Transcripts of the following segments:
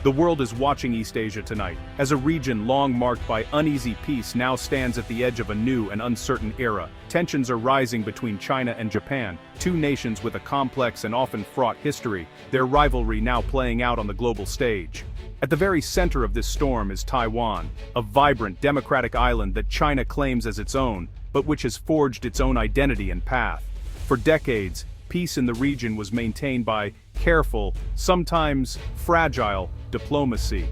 The world is watching East Asia tonight, as a region long marked by uneasy peace now stands at the edge of a new and uncertain era. Tensions are rising between China and Japan, two nations with a complex and often fraught history, their rivalry now playing out on the global stage. At the very center of this storm is Taiwan, a vibrant, democratic island that China claims as its own, but which has forged its own identity and path. For decades, peace in the region was maintained by careful, sometimes fragile, diplomacy.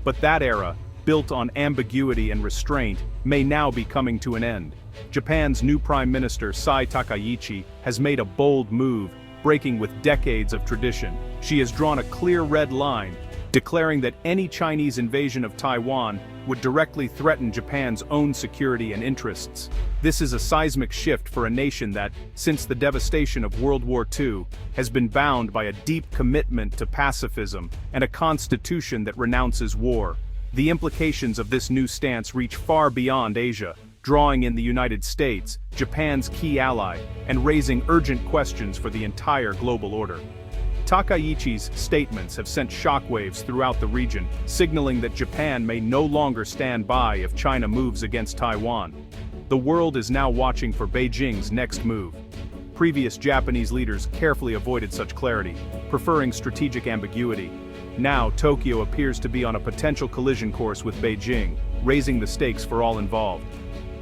But that era, built on ambiguity and restraint, may now be coming to an end. Japan's new Prime Minister Sanae Takaichi has made a bold move, breaking with decades of tradition. She has drawn a clear red line, declaring that any Chinese invasion of Taiwan would directly threaten Japan's own security and interests. This is a seismic shift for a nation that, since the devastation of World War II, has been bound by a deep commitment to pacifism and a constitution that renounces war. The implications of this new stance reach far beyond Asia, drawing in the United States, Japan's key ally, and raising urgent questions for the entire global order. Takaichi's statements have sent shockwaves throughout the region, signaling that Japan may no longer stand by if China moves against Taiwan. The world is now watching for Beijing's next move. Previous Japanese leaders carefully avoided such clarity, preferring strategic ambiguity. Now Tokyo appears to be on a potential collision course with Beijing, raising the stakes for all involved.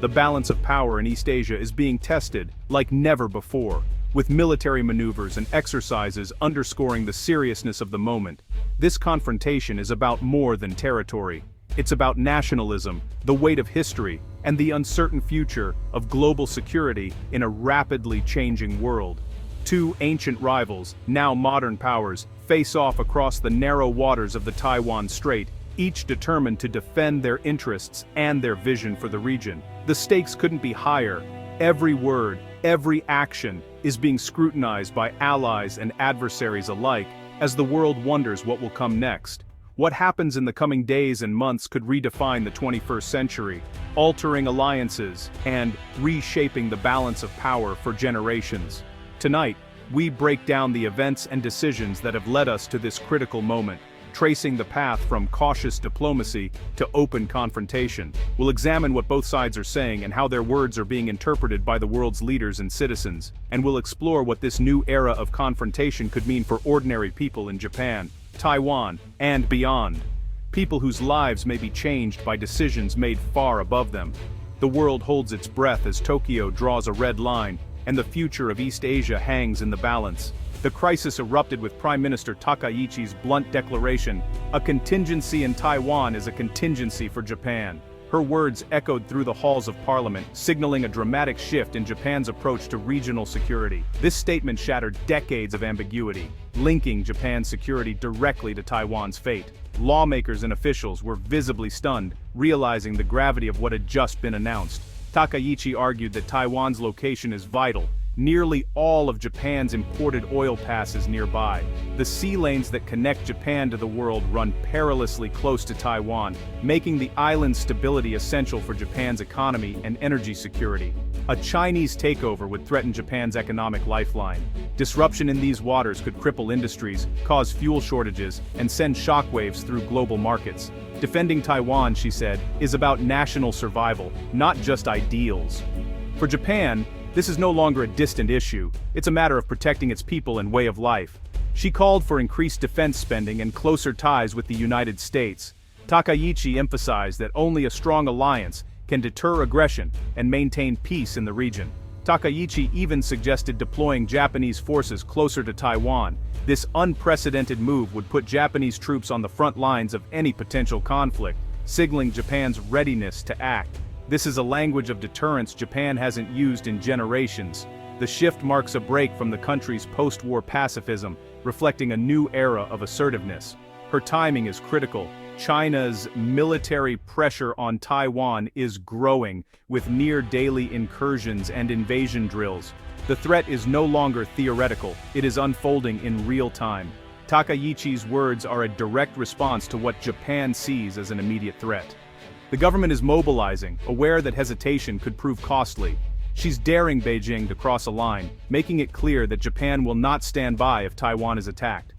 The balance of power in East Asia is being tested like never before, with military maneuvers and exercises underscoring the seriousness of the moment. This confrontation is about more than territory. It's about nationalism, the weight of history, and the uncertain future of global security in a rapidly changing world. Two ancient rivals, now modern powers, face off across the narrow waters of the Taiwan Strait, each determined to defend their interests and their vision for the region. The stakes couldn't be higher. Every word, every action, is being scrutinized by allies and adversaries alike, as the world wonders what will come next. What happens in the coming days and months could redefine the 21st century, altering alliances and reshaping the balance of power for generations. Tonight, we break down the events and decisions that have led us to this critical moment, tracing the path from cautious diplomacy to open confrontation. We'll examine what both sides are saying and how their words are being interpreted by the world's leaders and citizens, and we'll explore what this new era of confrontation could mean for ordinary people in Japan, Taiwan, and beyond. People whose lives may be changed by decisions made far above them. The world holds its breath as Tokyo draws a red line, and the future of East Asia hangs in the balance. The crisis erupted with Prime Minister Takaichi's blunt declaration, "A contingency in Taiwan is a contingency for Japan." Her words echoed through the halls of parliament, signaling a dramatic shift in Japan's approach to regional security. This statement shattered decades of ambiguity, linking Japan's security directly to Taiwan's fate. Lawmakers and officials were visibly stunned, realizing the gravity of what had just been announced. Takaichi argued that Taiwan's location is vital. Nearly all of Japan's imported oil passes nearby. The sea lanes that connect Japan to the world run perilously close to Taiwan, making the island's stability essential for Japan's economy and energy security. A Chinese takeover would threaten Japan's economic lifeline. Disruption in these waters could cripple industries, cause fuel shortages, and send shockwaves through global markets. Defending Taiwan, she said, is about national survival, not just ideals. For Japan, this is no longer a distant issue, it's a matter of protecting its people and way of life. She called for increased defense spending and closer ties with the United States. Takaichi emphasized that only a strong alliance can deter aggression and maintain peace in the region. Takaichi even suggested deploying Japanese forces closer to Taiwan. This unprecedented move would put Japanese troops on the front lines of any potential conflict, signaling Japan's readiness to act. This is a language of deterrence Japan hasn't used in generations. The shift marks a break from the country's post-war pacifism, reflecting a new era of assertiveness. Her timing is critical. China's military pressure on Taiwan is growing, with near-daily incursions and invasion drills. The threat is no longer theoretical, it is unfolding in real time. Takaichi's words are a direct response to what Japan sees as an immediate threat. The government is mobilizing, aware that hesitation could prove costly. She's daring Beijing to cross a line, making it clear that Japan will not stand by if Taiwan is attacked.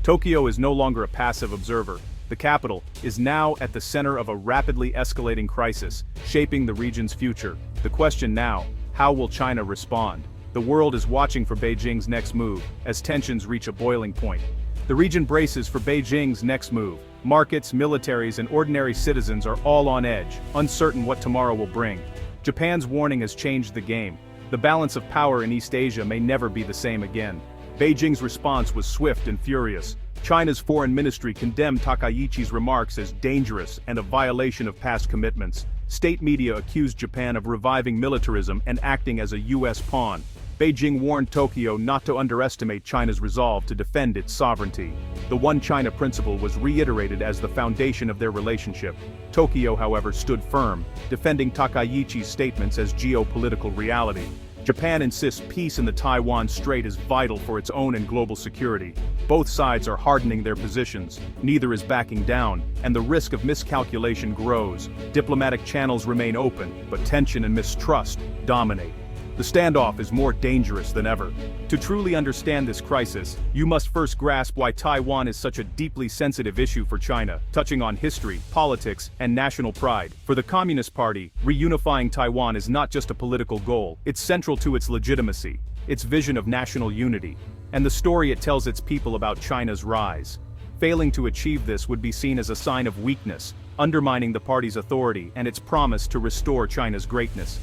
Tokyo is no longer a passive observer. The capital is now at the center of a rapidly escalating crisis, shaping the region's future. The question now, how will China respond? The world is watching for Beijing's next move, as tensions reach a boiling point. The region braces for Beijing's next move. Markets, militaries, and ordinary citizens are all on edge, uncertain what tomorrow will bring. Japan's warning has changed the game. The balance of power in East Asia may never be the same again. Beijing's response was swift and furious. China's foreign ministry condemned Takaichi's remarks as dangerous and a violation of past commitments. State media accused Japan of reviving militarism and acting as a U.S. pawn. Beijing warned Tokyo not to underestimate China's resolve to defend its sovereignty. The One China principle was reiterated as the foundation of their relationship. Tokyo, however, stood firm, defending Takaichi's statements as geopolitical reality. Japan insists peace in the Taiwan Strait is vital for its own and global security. Both sides are hardening their positions, neither is backing down, and the risk of miscalculation grows. Diplomatic channels remain open, but tension and mistrust dominate. The standoff is more dangerous than ever. To truly understand this crisis, you must first grasp why Taiwan is such a deeply sensitive issue for China, touching on history, politics, and national pride. For the Communist Party, reunifying Taiwan is not just a political goal, it's central to its legitimacy, its vision of national unity, and the story it tells its people about China's rise. Failing to achieve this would be seen as a sign of weakness, undermining the party's authority and its promise to restore China's greatness.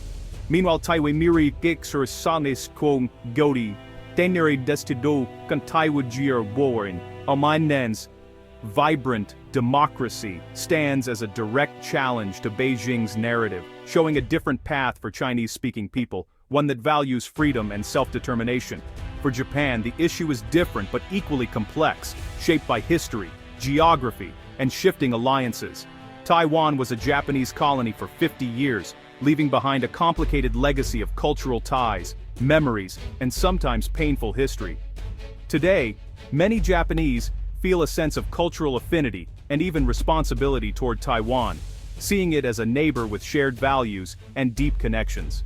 Meanwhile, Taiwan miri gixer sanis kong godi, tenere destido kantaiwajir warren, Almainen's vibrant democracy stands as a direct challenge to Beijing's narrative, showing a different path for Chinese-speaking people, one that values freedom and self-determination. For Japan, the issue is different but equally complex, shaped by history, geography, and shifting alliances. Taiwan was a Japanese colony for 50 years, leaving behind a complicated legacy of cultural ties, memories, and sometimes painful history. Today, many Japanese feel a sense of cultural affinity and even responsibility toward Taiwan, seeing it as a neighbor with shared values and deep connections.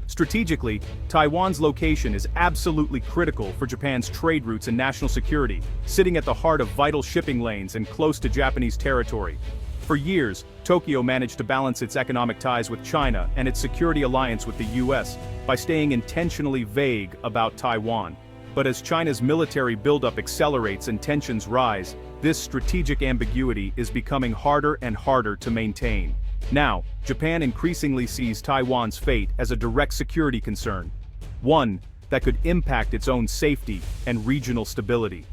Strategically, Taiwan's location is absolutely critical for Japan's trade routes and national security, sitting at the heart of vital shipping lanes and close to Japanese territory. For years, Tokyo managed to balance its economic ties with China and its security alliance with the US by staying intentionally vague about Taiwan. But as China's military buildup accelerates and tensions rise, this strategic ambiguity is becoming harder and harder to maintain. Now, Japan increasingly sees Taiwan's fate as a direct security concern, one that could impact its own safety and regional stability.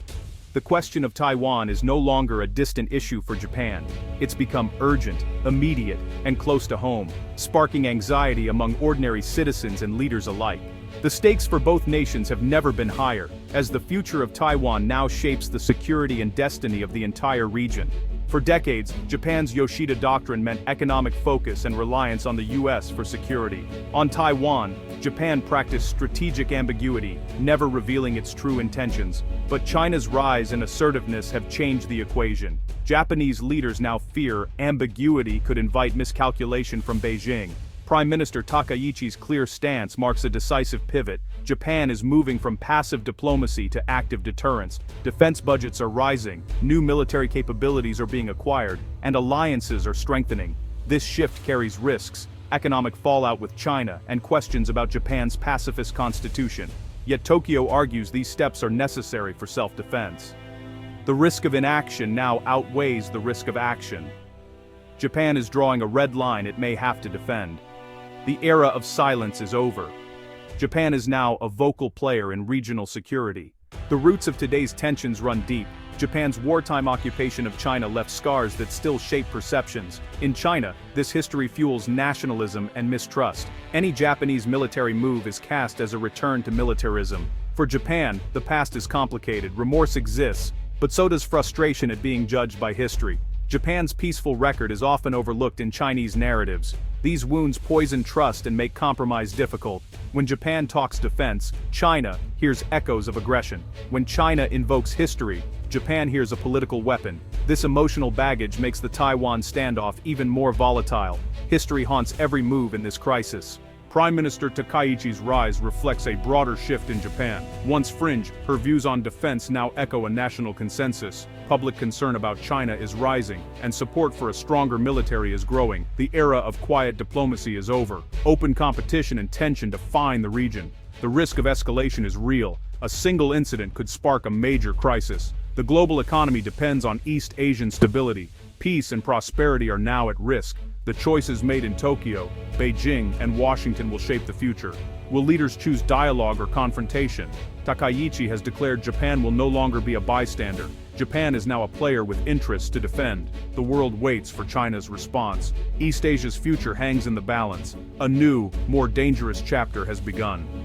The question of Taiwan is no longer a distant issue for Japan. It's become urgent, immediate, and close to home, sparking anxiety among ordinary citizens and leaders alike. The stakes for both nations have never been higher, as the future of Taiwan now shapes the security and destiny of the entire region. For decades, Japan's Yoshida Doctrine meant economic focus and reliance on the US for security. On Taiwan, Japan practiced strategic ambiguity, never revealing its true intentions. But China's rise and assertiveness have changed the equation. Japanese leaders now fear ambiguity could invite miscalculation from Beijing. Prime Minister Takaichi's clear stance marks a decisive pivot. Japan is moving from passive diplomacy to active deterrence. Defense budgets are rising, new military capabilities are being acquired, and alliances are strengthening. This shift carries risks, economic fallout with China, and questions about Japan's pacifist constitution. Yet Tokyo argues these steps are necessary for self-defense. The risk of inaction now outweighs the risk of action. Japan is drawing a red line it may have to defend. The era of silence is over. Japan is now a vocal player in regional security. The roots of today's tensions run deep. Japan's wartime occupation of China left scars that still shape perceptions. In China, this history fuels nationalism and mistrust. Any Japanese military move is cast as a return to militarism. For Japan, the past is complicated, remorse exists, but so does frustration at being judged by history. Japan's peaceful record is often overlooked in Chinese narratives. These wounds poison trust and make compromise difficult. When Japan talks defense, China hears echoes of aggression. When China invokes history, Japan hears a political weapon. This emotional baggage makes the Taiwan standoff even more volatile. History haunts every move in this crisis. Prime Minister Takaichi's rise reflects a broader shift in Japan. Once fringe, her views on defense now echo a national consensus. Public concern about China is rising, and support for a stronger military is growing. The era of quiet diplomacy is over. Open competition and tension define the region. The risk of escalation is real. A single incident could spark a major crisis. The global economy depends on East Asian stability. Peace and prosperity are now at risk. The choices made in Tokyo, Beijing, and Washington will shape the future. Will leaders choose dialogue or confrontation? Takaichi has declared Japan will no longer be a bystander. Japan is now a player with interests to defend. The world waits for China's response. East Asia's future hangs in the balance. A new, more dangerous chapter has begun.